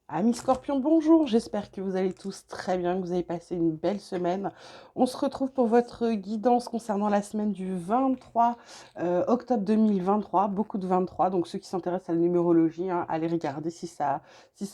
Amis Scorpions, bonjour, j'espère que vous allez tous très bien, que vous avez passé une belle semaine. On se retrouve pour votre guidance concernant la semaine du 23 octobre 2023, beaucoup de 23, donc ceux qui s'intéressent à la numérologie, hein, allez regarder si ça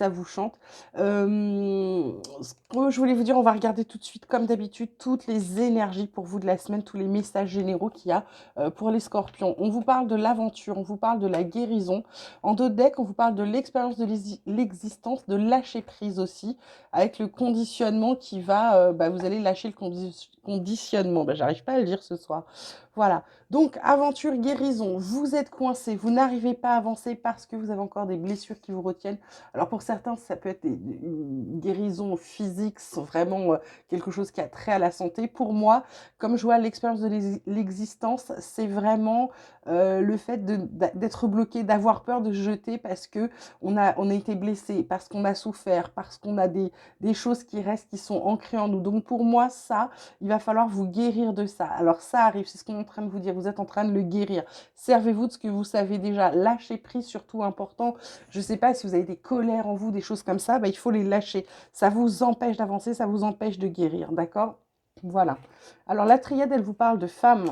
vous chante. Ce que je voulais vous dire, on va regarder tout de suite, comme d'habitude, toutes les énergies pour vous de la semaine, tous les messages généraux qu'il y a pour les Scorpions. On vous parle de l'aventure, on vous parle de la guérison. En dos de deck, on vous parle de l'expérience de l'existence, de lâcher prise aussi, avec le conditionnement qui va, vous allez lâcher le conditionnement. J'arrive pas à le dire ce soir. Voilà. Donc, aventure, guérison. Vous êtes coincé, vous n'arrivez pas à avancer parce que vous avez encore des blessures qui vous retiennent. Alors, pour certains, ça peut être une guérison physique, c'est vraiment quelque chose qui a trait à la santé. Pour moi, comme je vois l'expérience de l'existence, c'est vraiment le fait d'être bloqué, d'avoir peur de se jeter parce que on a été blessé, parce qu'on a souffert, parce qu'on a des choses qui restent, qui sont ancrées en nous. Donc pour moi, ça, il va falloir vous guérir de ça. Alors ça arrive, c'est ce qu'on est en train de vous dire, vous êtes en train de le guérir. Servez-vous de ce que vous savez déjà. Lâchez prise, surtout important. Je ne sais pas si vous avez des colères en vous, des choses comme ça, il faut les lâcher. Ça vous empêche d'avancer, ça vous empêche de guérir, d'accord? Voilà. Alors la triade, elle vous parle de femme.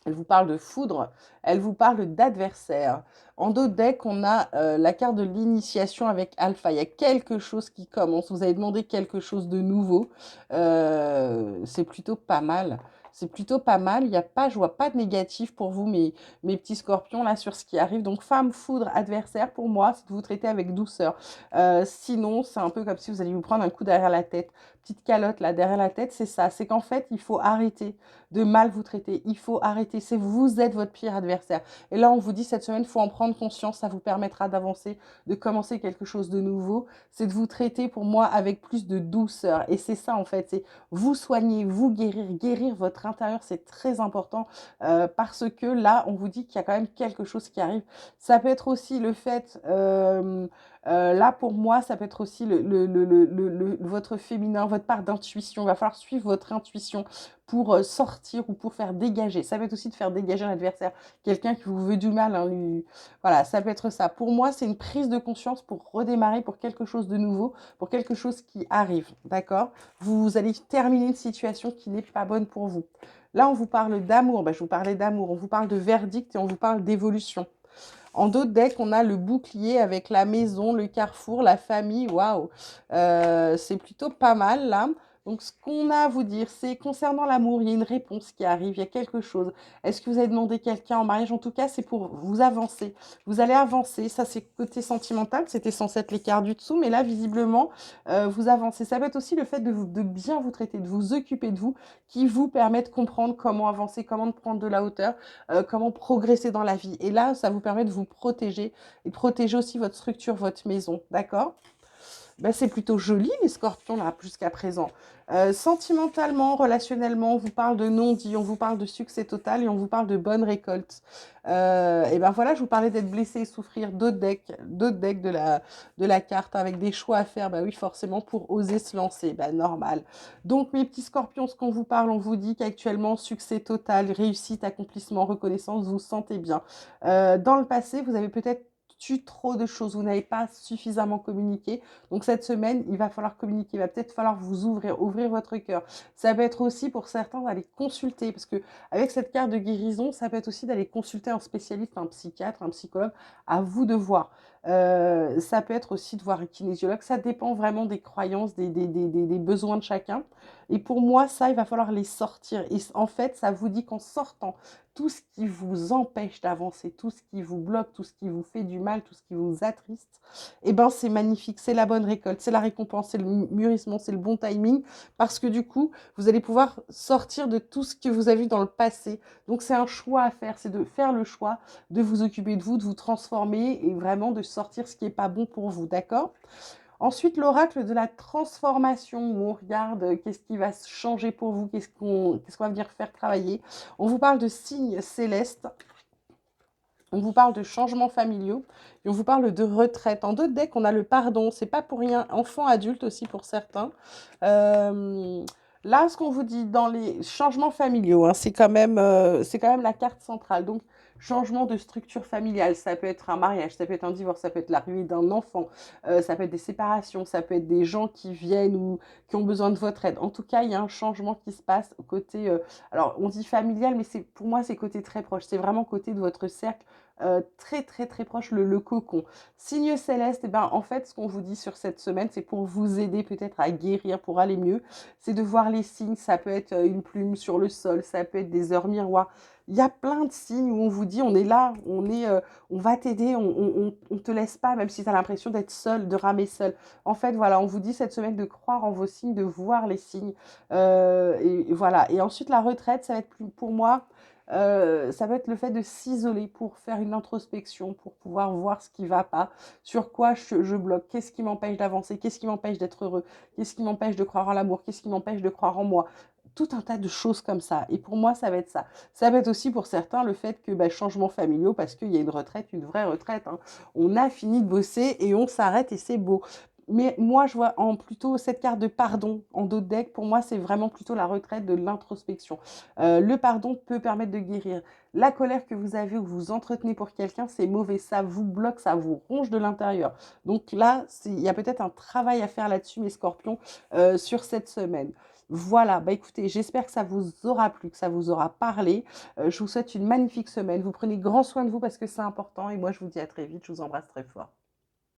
Elle vous parle de foudre, elle vous parle d'adversaire. En dos de deck, on a la carte de l'initiation avec Alpha. Il y a quelque chose qui commence. Vous avez demandé quelque chose de nouveau. C'est plutôt pas mal. C'est plutôt pas mal. Il y a pas, je vois pas de négatif pour vous, mes petits scorpions, là, sur ce qui arrive. Donc, femme, foudre, adversaire, pour moi, c'est de vous traiter avec douceur. Sinon, c'est un peu comme si vous alliez vous prendre un coup derrière la tête. Petite calotte, là, derrière la tête, c'est ça. C'est qu'en fait, il faut arrêter de mal vous traiter. Il faut arrêter. C'est vous êtes votre pire adversaire. Et là, on vous dit cette semaine, il faut en prendre conscience. Ça vous permettra d'avancer, de commencer quelque chose de nouveau. C'est de vous traiter, pour moi, avec plus de douceur. Et c'est ça, en fait. C'est vous soigner, vous guérir, guérir votre intérieur. C'est très important parce que là, on vous dit qu'il y a quand même quelque chose qui arrive. Ça peut être aussi le fait... là, pour moi, ça peut être aussi votre féminin, votre part d'intuition. Il va falloir suivre votre intuition pour sortir ou pour faire dégager. Ça peut être aussi de faire dégager un adversaire, quelqu'un qui vous veut du mal. Hein, voilà, ça peut être ça. Pour moi, c'est une prise de conscience pour redémarrer, pour quelque chose de nouveau, pour quelque chose qui arrive. D'accord? Vous allez terminer une situation qui n'est pas bonne pour vous. Là, on vous parle d'amour. Je vous parlais d'amour. On vous parle de verdict et on vous parle d'évolution. En dos de deck, on a le bouclier avec la maison, le carrefour, la famille. Waouh, c'est plutôt pas mal là. Donc, ce qu'on a à vous dire, c'est concernant l'amour, il y a une réponse qui arrive, il y a quelque chose. Est-ce que vous avez demandé quelqu'un en mariage? En tout cas, c'est pour vous avancer. Vous allez avancer. Ça, c'est côté sentimental. C'était censé être l'écart du dessous, mais là, visiblement, vous avancez. Ça va être aussi le fait de bien vous traiter, de vous occuper de vous, qui vous permet de comprendre comment avancer, comment prendre de la hauteur, comment progresser dans la vie. Et là, ça vous permet de vous protéger et de protéger aussi votre structure, votre maison. D'accord? C'est plutôt joli, les scorpions, là, jusqu'à présent. Sentimentalement, relationnellement, on vous parle de non-dit, on vous parle de succès total et on vous parle de bonne récolte. Et ben voilà, je vous parlais d'être blessé et souffrir d'autres decks de la carte avec des choix à faire. Oui, forcément, pour oser se lancer. Normal. Donc, mes petits scorpions, ce qu'on vous parle, on vous dit qu'actuellement, succès total, réussite, accomplissement, reconnaissance, vous vous sentez bien. Dans le passé, vous avez peut-être tu trop de choses, vous n'avez pas suffisamment communiqué. Donc cette semaine, il va falloir communiquer, il va peut-être falloir vous ouvrir votre cœur. Ça peut être aussi pour certains d'aller consulter, parce que avec cette carte de guérison, ça peut être aussi d'aller consulter un spécialiste, un psychiatre, un psychologue, à vous de voir. Ça peut être aussi de voir un kinésiologue, ça dépend vraiment des croyances, des besoins de chacun. Et pour moi, ça, il va falloir les sortir. Et en fait, ça vous dit qu'en sortant tout ce qui vous empêche d'avancer, tout ce qui vous bloque, tout ce qui vous fait du mal, tout ce qui vous attriste, c'est magnifique, c'est la bonne récolte, c'est la récompense, c'est le mûrissement, c'est le bon timing, parce que du coup, vous allez pouvoir sortir de tout ce que vous avez vu dans le passé. Donc c'est un choix à faire, c'est de faire le choix de vous occuper de vous transformer et vraiment de sortir ce qui n'est pas bon pour vous, d'accord? Ensuite, l'oracle de la transformation, où on regarde qu'est-ce qui va changer pour vous, qu'est-ce qu'on va venir faire travailler. On vous parle de signes célestes, on vous parle de changements familiaux et on vous parle de retraite. En deux decks, on a le pardon. C'est pas pour rien. Enfant, adulte aussi pour certains. Euh, Là, ce qu'on vous dit dans les changements familiaux, hein, c'est quand même la carte centrale. Donc, changement de structure familiale. Ça peut être un mariage, ça peut être un divorce, ça peut être l'arrivée d'un enfant, ça peut être des séparations, ça peut être des gens qui viennent ou qui ont besoin de votre aide. En tout cas, il y a un changement qui se passe côté, alors on dit familial, mais c'est pour moi c'est côté très proche. C'est vraiment côté de votre cercle très très très proche, le cocon. Signe céleste, eh ben, en fait, ce qu'on vous dit sur cette semaine, c'est pour vous aider peut-être à guérir, pour aller mieux, c'est de voir les signes. Ça peut être une plume sur le sol, ça peut être des heures miroirs. Il y a plein de signes où on vous dit, on est là, on va t'aider, on te laisse pas, même si tu as l'impression d'être seul, de ramer seul. En fait, voilà, on vous dit cette semaine de croire en vos signes, de voir les signes. Et voilà. Et ensuite, la retraite, ça va être plus, pour moi, ça va être le fait de s'isoler pour faire une introspection, pour pouvoir voir ce qui ne va pas, sur quoi je bloque, qu'est-ce qui m'empêche d'avancer, qu'est-ce qui m'empêche d'être heureux, qu'est-ce qui m'empêche de croire en l'amour, qu'est-ce qui m'empêche de croire en moi. Tout un tas de choses comme ça. Et pour moi, ça va être ça. Ça va être aussi pour certains le fait que changements familiaux, parce qu'il y a une retraite, une vraie retraite, hein. On a fini de bosser et on s'arrête et c'est beau. Mais moi, je vois en plutôt cette carte de pardon en dos de deck. Pour moi, c'est vraiment plutôt la retraite de l'introspection. Le pardon peut permettre de guérir. La colère que vous avez ou que vous entretenez pour quelqu'un, c'est mauvais. Ça vous bloque, ça vous ronge de l'intérieur. Donc là, il y a peut-être un travail à faire là-dessus, mes scorpions, sur cette semaine. Voilà, bah écoutez, j'espère que ça vous aura plu, que ça vous aura parlé. Je vous souhaite une magnifique semaine. Vous prenez grand soin de vous parce que c'est important. Et moi, je vous dis à très vite. Je vous embrasse très fort.